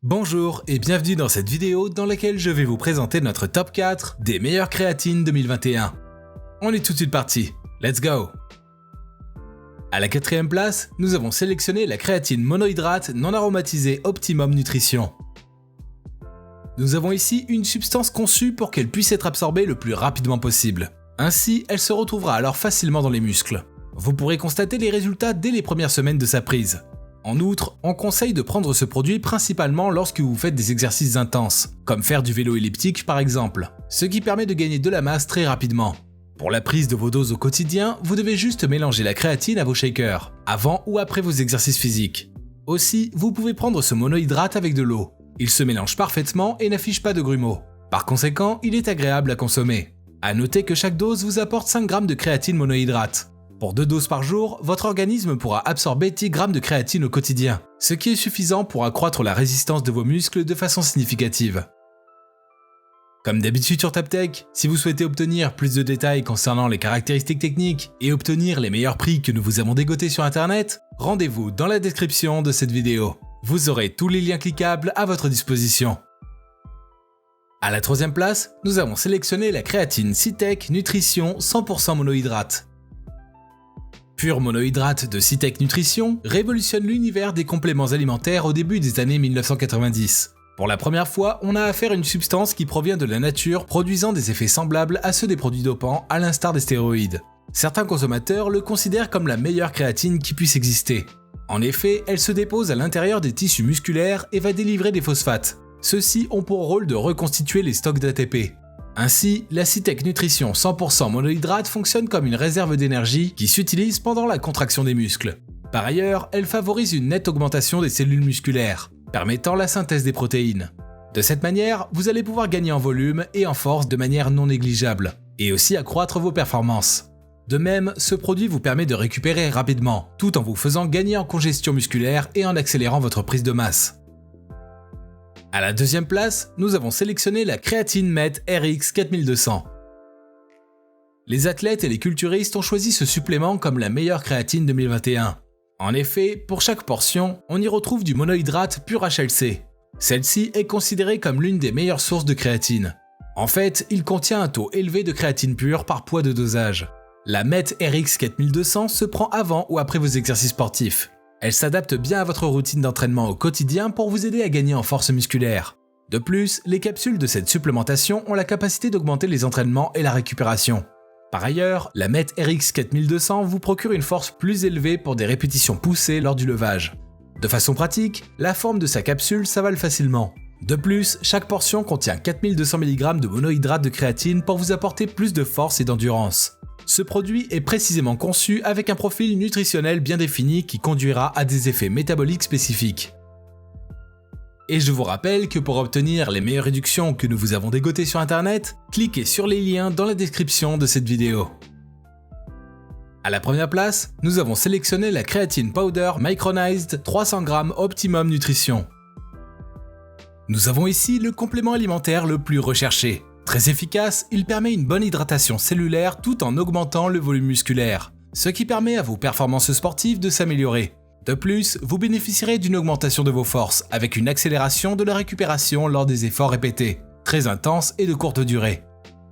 Bonjour et bienvenue dans cette vidéo dans laquelle je vais vous présenter notre top 4 des meilleures créatines 2021. On est tout de suite parti, let's go! À la 4ème place, nous avons sélectionné la créatine monohydrate non aromatisée Optimum Nutrition. Nous avons ici une substance conçue pour qu'elle puisse être absorbée le plus rapidement possible. Ainsi, elle se retrouvera alors facilement dans les muscles. Vous pourrez constater les résultats dès les premières semaines de sa prise. En outre, on conseille de prendre ce produit principalement lorsque vous faites des exercices intenses, comme faire du vélo elliptique par exemple, ce qui permet de gagner de la masse très rapidement. Pour la prise de vos doses au quotidien, vous devez juste mélanger la créatine à vos shakers, avant ou après vos exercices physiques. Aussi, vous pouvez prendre ce monohydrate avec de l'eau. Il se mélange parfaitement et n'affiche pas de grumeaux. Par conséquent, il est agréable à consommer. À noter que chaque dose vous apporte 5 g de créatine monohydrate. Pour 2 doses par jour, votre organisme pourra absorber 10 g de créatine au quotidien, ce qui est suffisant pour accroître la résistance de vos muscles de façon significative. Comme d'habitude sur TapTech, si vous souhaitez obtenir plus de détails concernant les caractéristiques techniques et obtenir les meilleurs prix que nous vous avons dégotés sur internet, rendez-vous dans la description de cette vidéo. Vous aurez tous les liens cliquables à votre disposition. À la 3ème place, nous avons sélectionné la créatine CITEC Nutrition 100% monohydrate. Pur monohydrate de CITEC Nutrition révolutionne l'univers des compléments alimentaires au début des années 1990. Pour la première fois, on a affaire à une substance qui provient de la nature produisant des effets semblables à ceux des produits dopants à l'instar des stéroïdes. Certains consommateurs le considèrent comme la meilleure créatine qui puisse exister. En effet, elle se dépose à l'intérieur des tissus musculaires et va délivrer des phosphates. Ceux-ci ont pour rôle de reconstituer les stocks d'ATP. Ainsi, la CITEC Nutrition 100% monohydrate fonctionne comme une réserve d'énergie qui s'utilise pendant la contraction des muscles. Par ailleurs, elle favorise une nette augmentation des cellules musculaires, permettant la synthèse des protéines. De cette manière, vous allez pouvoir gagner en volume et en force de manière non négligeable, et aussi accroître vos performances. De même, ce produit vous permet de récupérer rapidement, tout en vous faisant gagner en congestion musculaire et en accélérant votre prise de masse. À la 2ème place, nous avons sélectionné la créatine MET RX 4200. Les athlètes et les culturistes ont choisi ce supplément comme la meilleure créatine 2021. En effet, pour chaque portion, on y retrouve du monohydrate pur HLC. Celle-ci est considérée comme l'une des meilleures sources de créatine. En fait, il contient un taux élevé de créatine pure par poids de dosage. La MET RX 4200 se prend avant ou après vos exercices sportifs. Elle s'adapte bien à votre routine d'entraînement au quotidien pour vous aider à gagner en force musculaire. De plus, les capsules de cette supplémentation ont la capacité d'augmenter les entraînements et la récupération. Par ailleurs, la MET RX 4200 vous procure une force plus élevée pour des répétitions poussées lors du levage. De façon pratique, la forme de sa capsule s'avale facilement. De plus, chaque portion contient 4200 mg de monohydrate de créatine pour vous apporter plus de force et d'endurance. Ce produit est précisément conçu avec un profil nutritionnel bien défini qui conduira à des effets métaboliques spécifiques. Et je vous rappelle que pour obtenir les meilleures réductions que nous vous avons dégotées sur internet, cliquez sur les liens dans la description de cette vidéo. À la première place, nous avons sélectionné la créatine powder micronized 300 g Optimum Nutrition. Nous avons ici le complément alimentaire le plus recherché. Très efficace, il permet une bonne hydratation cellulaire tout en augmentant le volume musculaire, ce qui permet à vos performances sportives de s'améliorer. De plus, vous bénéficierez d'une augmentation de vos forces avec une accélération de la récupération lors des efforts répétés, très intenses et de courte durée.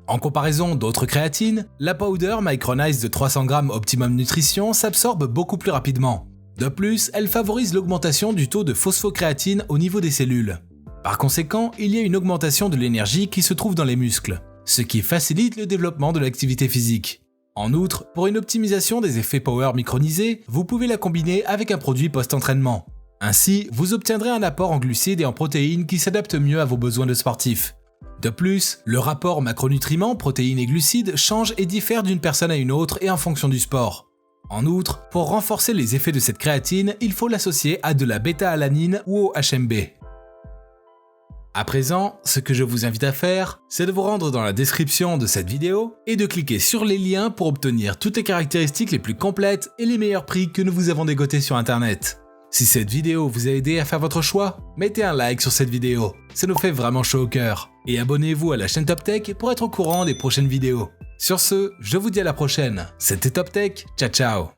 En comparaison d'autres créatines, la powder micronized de 300 g Optimum Nutrition s'absorbe beaucoup plus rapidement. De plus, elle favorise l'augmentation du taux de phosphocréatine au niveau des cellules. Par conséquent, il y a une augmentation de l'énergie qui se trouve dans les muscles, ce qui facilite le développement de l'activité physique. En outre, pour une optimisation des effets power micronisés, vous pouvez la combiner avec un produit post-entraînement. Ainsi, vous obtiendrez un apport en glucides et en protéines qui s'adapte mieux à vos besoins de sportif. De plus, le rapport macronutriments, protéines et glucides change et diffère d'une personne à une autre et en fonction du sport. En outre, pour renforcer les effets de cette créatine, il faut l'associer à de la bêta-alanine ou au HMB. À présent, ce que je vous invite à faire, c'est de vous rendre dans la description de cette vidéo et de cliquer sur les liens pour obtenir toutes les caractéristiques les plus complètes et les meilleurs prix que nous vous avons dégotés sur internet. Si cette vidéo vous a aidé à faire votre choix, mettez un like sur cette vidéo, ça nous fait vraiment chaud au cœur. Et abonnez-vous à la chaîne TopTech pour être au courant des prochaines vidéos. Sur ce, je vous dis à la prochaine, c'était TopTech, ciao ciao.